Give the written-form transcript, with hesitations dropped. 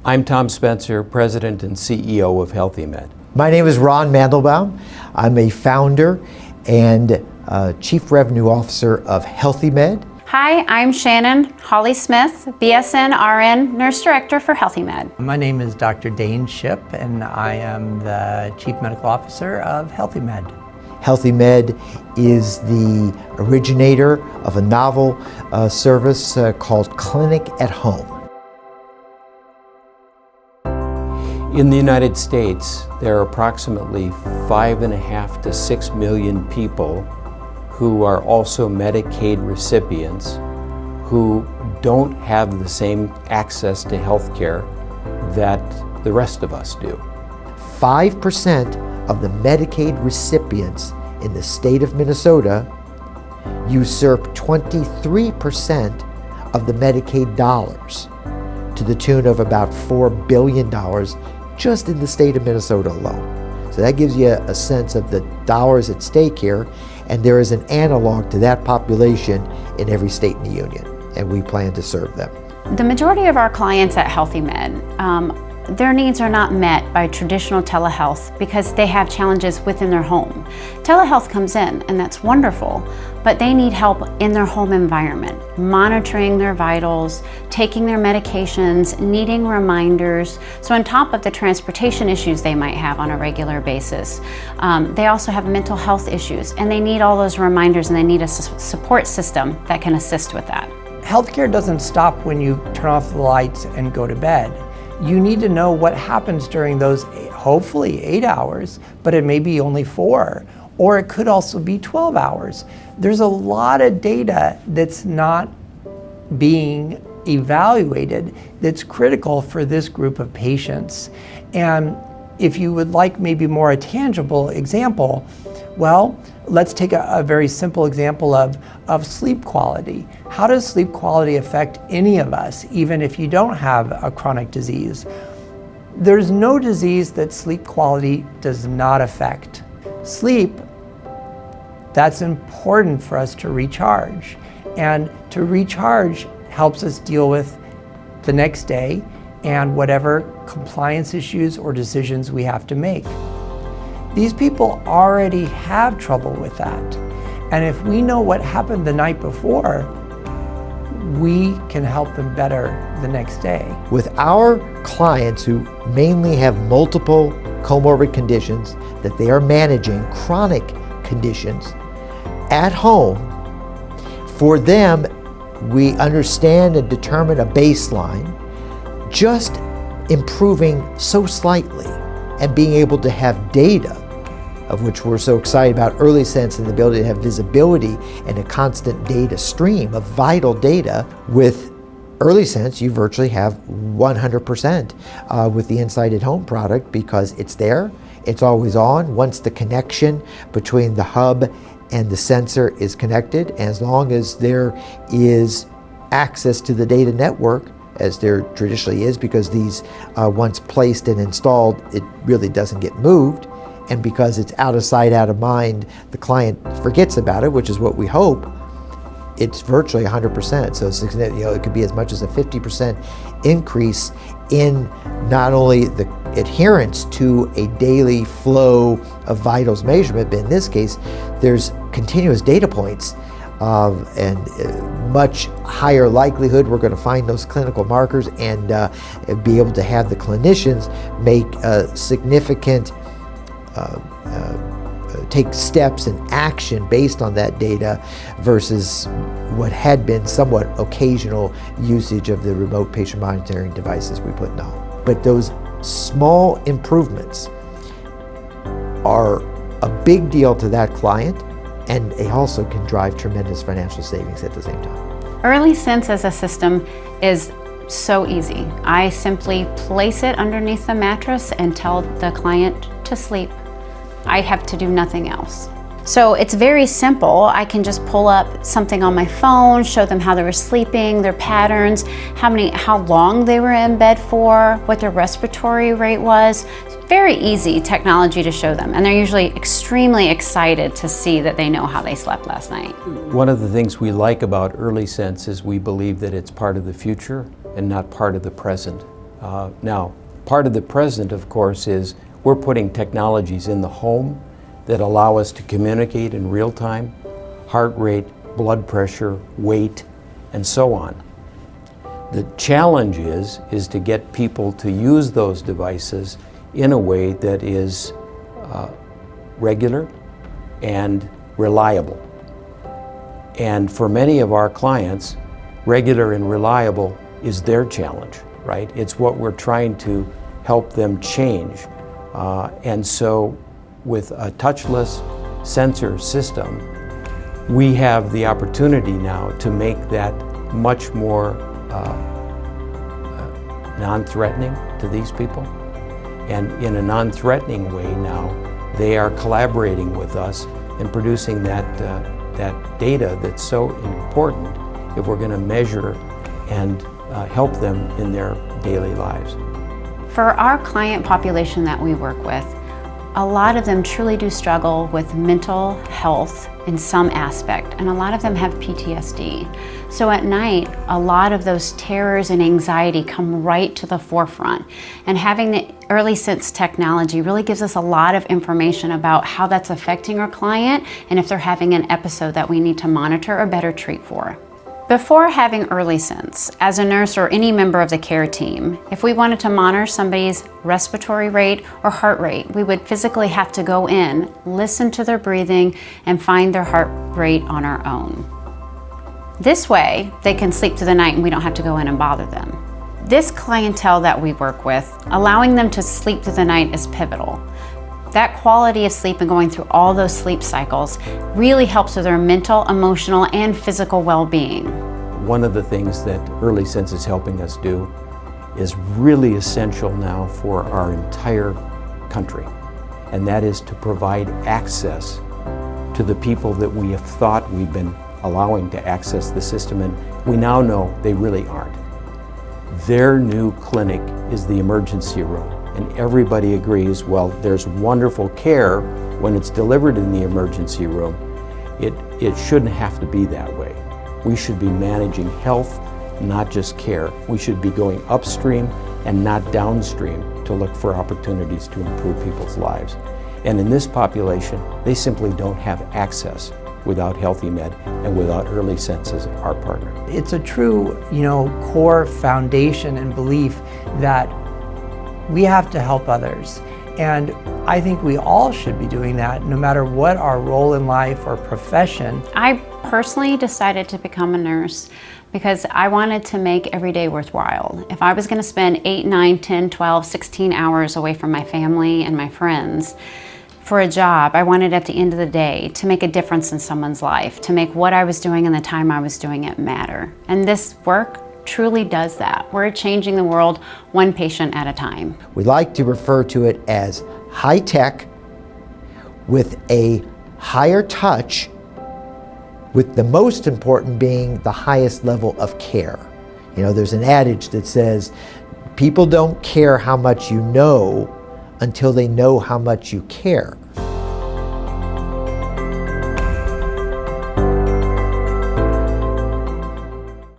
I'm Tom Spencer, President and CEO of HealtheMed. My name is Ron Mandelbaum. I'm a founder and Chief Revenue Officer of HealtheMed. Hi, I'm Shannon Hawley-Smith, BSN RN Nurse Director for HealtheMed. My name is Dr. Dane Shipp, and I am the Chief Medical Officer of HealtheMed. HealtheMed is the originator of a novel service called Clinic at Home. In the United States, there are approximately 5.5 to 6 million people who are also Medicaid recipients who don't have the same access to health care that the rest of us do. 5% of the Medicaid recipients in the state of Minnesota usurp 23% of the Medicaid dollars, to the tune of about $4 billion just in the state of Minnesota alone. So that gives you a sense of the dollars at stake here, and there is an analog to that population in every state in the union, and we plan to serve them. The majority of our clients at HealtheMed, their needs are not met by traditional telehealth because they have challenges within their home. Telehealth comes in, and that's wonderful, but they need help in their home environment, monitoring their vitals, taking their medications, needing reminders. So on top of the transportation issues they might have on a regular basis, they also have mental health issues, and they need all those reminders, and they need a support system that can assist with that. Healthcare doesn't stop when you turn off the lights and go to bed. You need to know what happens during those, hopefully 8 hours, but it may be only 4, or it could also be 12 hours. There's a lot of data that's not being evaluated that's critical for this group of patients. And if you would like maybe more a tangible example, well, let's take a very simple example of sleep quality. How does sleep quality affect any of us, even if you don't have a chronic disease? There's no disease that sleep quality does not affect. Sleep, that's important for us to recharge. And to recharge helps us deal with the next day and whatever compliance issues or decisions we have to make. These people already have trouble with that. And if we know what happened the night before, we can help them better the next day. With our clients who mainly have multiple comorbid conditions that they are managing, chronic conditions, at home, for them, we understand and determine a baseline, just improving so slightly and being able to have data, of which we're so excited about EarlySense and the ability to have visibility and a constant data stream of vital data. With EarlySense, you virtually have 100% with the Insight at Home product, because it's there, it's always on. Once the connection between the hub and the sensor is connected, as long as there is access to the data network, as there traditionally is, because these, once placed and installed, it really doesn't get moved. And because it's out of sight, out of mind, the client forgets about it, which is what we hope, it's virtually 100%. So it could be as much as a 50% increase in not only the adherence to a daily flow of vitals measurement, but in this case, there's continuous data points and much higher likelihood we're going to find those clinical markers and be able to have the clinicians make significant take steps and action based on that data versus what had been somewhat occasional usage of the remote patient monitoring devices we put in the home. But those small improvements are a big deal to that client, and they also can drive tremendous financial savings at the same time. EarlySense as a system is so easy. I simply place it underneath the mattress and tell the client to sleep. I have to do nothing else. So it's very simple. I can just pull up something on my phone, show them how they were sleeping, their patterns, how long they were in bed for, what their respiratory rate was. Very easy technology to show them, and they're usually extremely excited to see that they know how they slept last night. One of the things we like about EarlySense is we believe that it's part of the future and not part of the present. Now, part of the present, of course, is we're putting technologies in the home that allow us to communicate in real time, heart rate, blood pressure, weight, and so on. The challenge is to get people to use those devices in a way that is regular and reliable. And for many of our clients, regular and reliable is their challenge, right? It's what we're trying to help them change. And so with a touchless sensor system, we have the opportunity now to make that much more non-threatening to these people. And in a non-threatening way now, they are collaborating with us and producing that data that's so important if we're going to measure and help them in their daily lives. For our client population that we work with, a lot of them truly do struggle with mental health in some aspect, and a lot of them have PTSD. So at night, a lot of those terrors and anxiety come right to the forefront. And having the EarlySense technology really gives us a lot of information about how that's affecting our client and if they're having an episode that we need to monitor or better treat for. Before having EarlySense, as a nurse or any member of the care team, if we wanted to monitor somebody's respiratory rate or heart rate, we would physically have to go in, listen to their breathing, and find their heart rate on our own. This way, they can sleep through the night and we don't have to go in and bother them. This clientele that we work with, allowing them to sleep through the night is pivotal. That quality of sleep and going through all those sleep cycles really helps with their mental, emotional, and physical well-being. One of the things that EarlySense is helping us do is really essential now for our entire country, and that is to provide access to the people that we have thought we've been allowing to access the system, and we now know they really aren't. Their new clinic is the emergency room. And everybody agrees, well, there's wonderful care when it's delivered in the emergency room. It shouldn't have to be that way. We should be managing health, not just care. We should be going upstream and not downstream to look for opportunities to improve people's lives. And in this population, they simply don't have access without HealtheMed and without EarlySense as our partner. It's a true, core foundation and belief that we have to help others. And I think we all should be doing that, no matter what our role in life or profession. I personally decided to become a nurse because I wanted to make every day worthwhile. If I was going to spend 8, 9, 10, 12, 16 hours away from my family and my friends for a job, I wanted at the end of the day to make a difference in someone's life, to make what I was doing and the time I was doing it matter. And this work truly does that. We're changing the world one patient at a time. We like to refer to it as high tech with a higher touch, with the most important being the highest level of care. There's an adage that says, people don't care how much you know until they know how much you care.